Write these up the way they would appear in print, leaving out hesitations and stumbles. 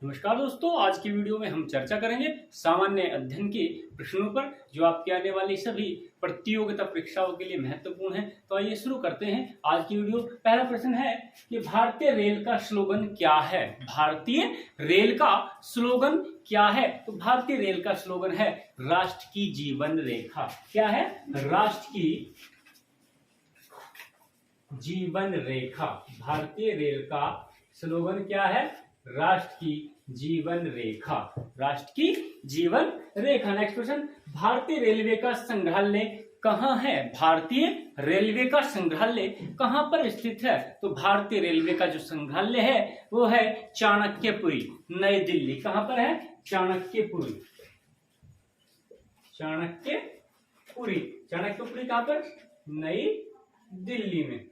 नमस्कार दोस्तों, आज की वीडियो में हम चर्चा करेंगे सामान्य अध्ययन के प्रश्नों पर जो आपके आने वाली सभी प्रतियोगिता परीक्षाओं के लिए महत्वपूर्ण है। तो आइए शुरू करते हैं आज की वीडियो। पहला प्रश्न है कि भारतीय रेल का स्लोगन क्या है। भारतीय रेल का स्लोगन क्या है? तो भारतीय रेल का स्लोगन है राष्ट्र की जीवन रेखा। क्या है? राष्ट्र की जीवन रेखा। भारतीय रेल का स्लोगन क्या है? राष्ट्र की जीवन रेखा। राष्ट्र की जीवन रेखा। नेक्स्ट क्वेश्चन, भारतीय रेलवे का संग्रहालय कहाँ है? भारतीय रेलवे का संग्रहालय कहाँ पर स्थित है? तो भारतीय रेलवे का जो संग्रहालय है वो है चाणक्यपुरी, नई दिल्ली। कहाँ पर है? चाणक्यपुरी। चाणक्यपुरी। चाणक्यपुरी कहाँ पर? नई दिल्ली में।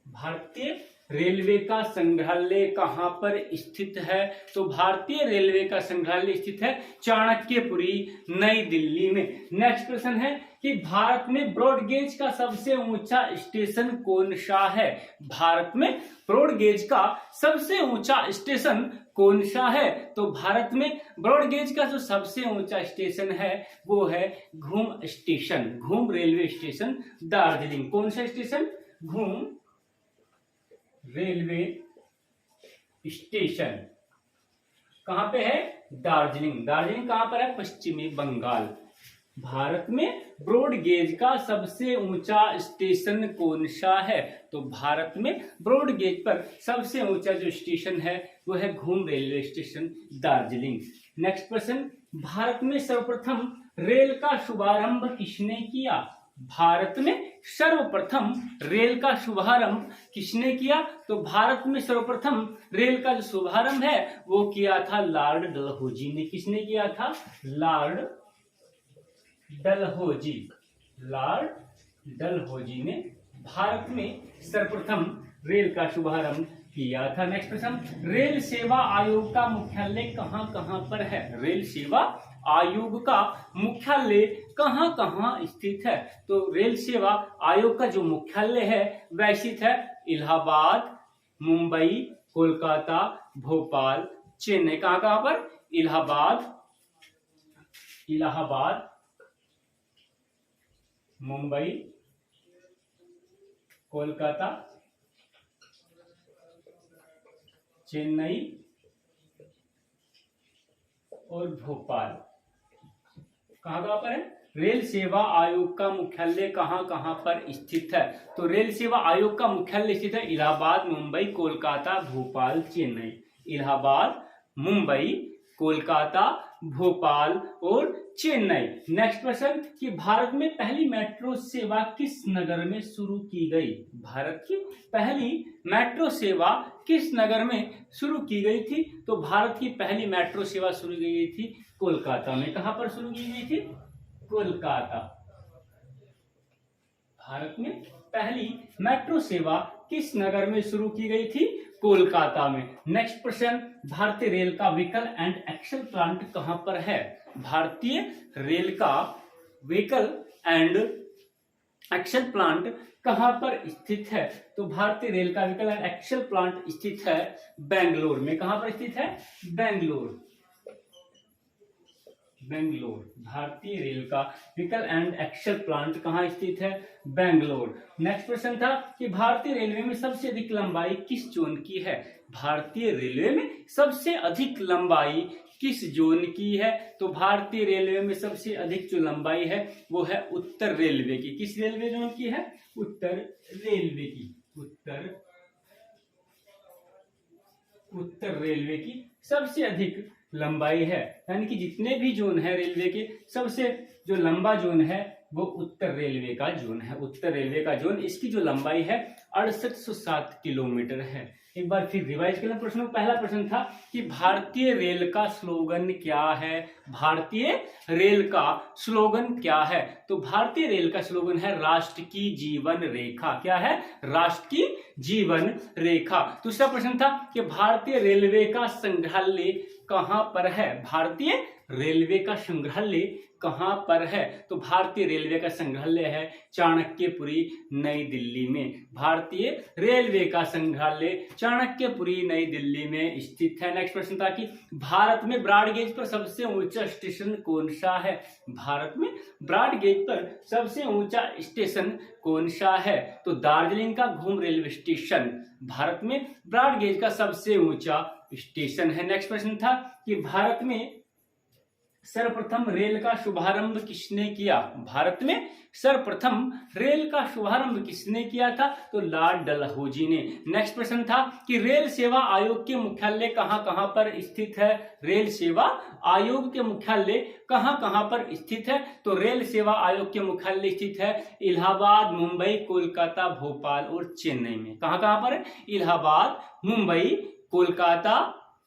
भारतीय रेलवे का संग्रहालय कहां पर स्थित है? तो भारतीय रेलवे का संग्रहालय स्थित है चाणक्यपुरी, नई दिल्ली में। नेक्स्ट प्रश्न है कि भारत में ब्रॉड गेज का सबसे ऊंचा स्टेशन कौन सा है? भारत में ब्रॉड गेज का सबसे ऊंचा स्टेशन कौन सा है? तो भारत में ब्रॉड गेज का जो सबसे ऊंचा स्टेशन है वो है घूम स्टेशन, घूम रेलवे स्टेशन, दार्जिलिंग। कौन सा स्टेशन? घूम रेलवे स्टेशन। कहां पे है? दार्जिलिंग। दार्जिलिंग कहां पर है? पश्चिमी बंगाल। भारत में ब्रॉड गेज का सबसे ऊंचा स्टेशन कौन सा है? तो भारत में ब्रॉड गेज पर सबसे ऊंचा जो स्टेशन है वो है घूम railway station, Darjeeling. Next question, Bharat में सर्वप्रथम रेल का शुभारंभ किसने किया? भारत में सर्वप्रथम रेल का शुभारंभ किसने किया? तो भारत में सर्वप्रथम रेल का जो शुभारंभ है वो किया था लॉर्ड डलहौजी ने। किसने किया था? लॉर्ड डलहौजी। लॉर्ड डलहौजी ने भारत में सर्वप्रथम रेल का शुभारंभ किया था। नेक्स्ट प्रश्न, रेल सेवा आयोग का मुख्यालय कहां कहां पर है? रेल सेवा आयोग का मुख्यालय कहां कहां स्थित है? तो रेल सेवा आयोग का जो मुख्यालय है वह स्थित है इलाहाबाद, मुंबई, कोलकाता, भोपाल, चेन्नई। कहां कहां पर? इलाहाबाद, मुंबई, कोलकाता, चेन्नई और भोपाल। कहां कहां पर है? रेल सेवा आयोग का मुख्यालय कहां कहां पर स्थित है? तो रेल सेवा आयोग का मुख्यालय स्थित है इलाहाबाद, मुंबई, कोलकाता, भोपाल, चेन्नई। इलाहाबाद, मुंबई, कोलकाता, भोपाल और चेन्नई। नेक्स्ट क्वेश्चन कि भारत में पहली मेट्रो सेवा किस नगर में शुरू की गई? भारत की पहली मेट्रो सेवा किस नगर में शुरू की गई थी? तो भारत की पहली मेट्रो सेवा शुरू की गई थी कोलकाता में। कहां पर शुरू की गई थी? कोलकाता। भारत में पहली मेट्रो सेवा किस नगर में शुरू की गई थी? कोलकाता में। नेक्स्ट प्रश्न, भारतीय रेल का व्हीकल एंड एक्शन प्लांट कहां पर है? भारतीय रेल का व्हीकल एंड एक्शन प्लांट कहां पर स्थित है? तो भारतीय रेल का व्हीकल एंड एक्शन प्लांट स्थित है बेंगलोर में। कहां पर स्थित है? बेंगलोर। बेंगलोर। भारतीय रेल का व्हीकल एंड एक्शन प्लांट कहां स्थित है? बेंगलोर। नेक्स्ट प्रश्न था कि भारतीय रेलवे में सबसे अधिक लंबाई किस जोन की है? भारतीय रेलवे में सबसे अधिक लंबाई किस जोन की है? तो भारतीय रेलवे में सबसे अधिक जो लंबाई है वो है उत्तर रेलवे की। किस रेलवे जोन की है? उत्तर रेलवे की। उत्तर रेलवे की सबसे अधिक लंबाई है। यानी कि जितने भी जोन है रेलवे के, सबसे जो लंबा जोन है वो उत्तर रेलवे का जोन है। उत्तर रेलवे का जोन, इसकी जो लंबाई है 6807 किलोमीटर है। एक बार फिर रिवाइज करना प्रश्न। पहला प्रश्न था कि भारतीय रेल का स्लोगन क्या है? भारतीय रेल का स्लोगन क्या है? तो भारतीय रेल का स्लोगन है राष्ट्र की जीवन रेखा। क्या है? राष्ट्र की जीवन रेखा। दूसरा प्रश्न था कि भारतीय रेलवे का संग्रहालय कहां पर है? भारतीय रेलवे का संग्रहालय कहां पर है? तो भारतीय रेलवे का संग्रहालय है चाणक्यपुरी, नई दिल्ली में। भारतीय रेलवे का संग्रहालय चाणक्यपुरी नई दिल्ली में स्थित है। नेक्स्ट प्रश्न था कि भारत में ब्रॉड गेज पर सबसे ऊंचा स्टेशन कौन सा है? भारत में ब्रॉड गेज पर सबसे ऊंचा स्टेशन कौन सा है? तो दार्जिलिंग का घूम रेलवे स्टेशन भारत में ब्रॉड गेज का सबसे ऊंचा स्टेशन है। नेक्स्ट प्रश्न था कि भारत में सर्वप्रथम रेल का शुभारंभ किसने किया? भारत में सर्वप्रथम रेल का शुभारंभ किसने किया था? तो लॉर्ड डलहौजी ने। नेक्स्ट प्रश्न था कि रेल सेवा आयोग के मुख्यालय कहां कहां पर स्थित है? रेल सेवा आयोग के मुख्यालय कहां कहां पर स्थित है? तो रेल सेवा आयोग के मुख्यालय स्थित है इलाहाबाद, मुंबई, कोलकाता, भोपाल और चेन्नई में। कहां कहां पर? इलाहाबाद, मुंबई, कोलकाता,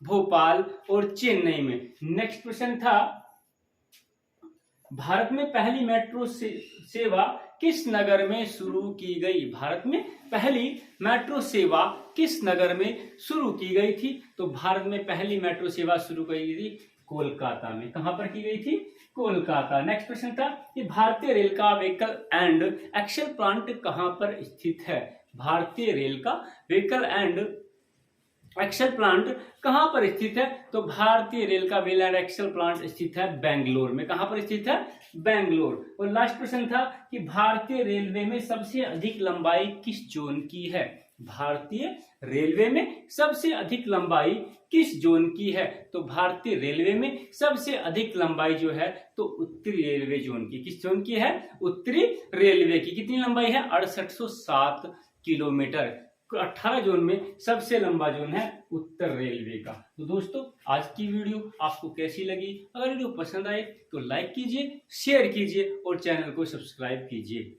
भोपाल और चेन्नई में। नेक्स्ट प्रश्न था भारत में पहली मेट्रो सेवा किस नगर में शुरू की गई? भारत में पहली मेट्रो सेवा किस नगर में शुरू की गई थी? तो भारत में पहली मेट्रो सेवा शुरू की गई थी कोलकाता में। कहां पर की गई थी? कोलकाता। नेक्स्ट प्रश्न था कि भारतीय रेल का व्हीकल एंड एक्सेल प्लांट कहां पर स्थित है? भारतीय रेल का व्हीकल एंड एक्सेल प्लांट कहां पर स्थित है? तो भारतीय रेल का व्हील एंड एक्सेल प्लांट स्थित है बेंगलोर में। कहां पर स्थित है? बेंगलोर। और लास्ट प्रश्न था कि भारतीय रेलवे में सबसे अधिक लंबाई किस जोन की है? भारतीय रेलवे में सबसे अधिक लंबाई किस जोन की है? तो भारतीय रेलवे में सबसे अधिक लंबाई जो है तो उत्तरी रेलवे जोन की। किस जोन की है? उत्तरी रेलवे की। कितनी लंबाई है? 6807 किलोमीटर। 18 जोन में सबसे लंबा जोन है उत्तर रेलवे का। तो दोस्तों आज की वीडियो आपको कैसी लगी? अगर वीडियो पसंद आए तो लाइक कीजिए, शेयर कीजिए और चैनल को सब्सक्राइब कीजिए।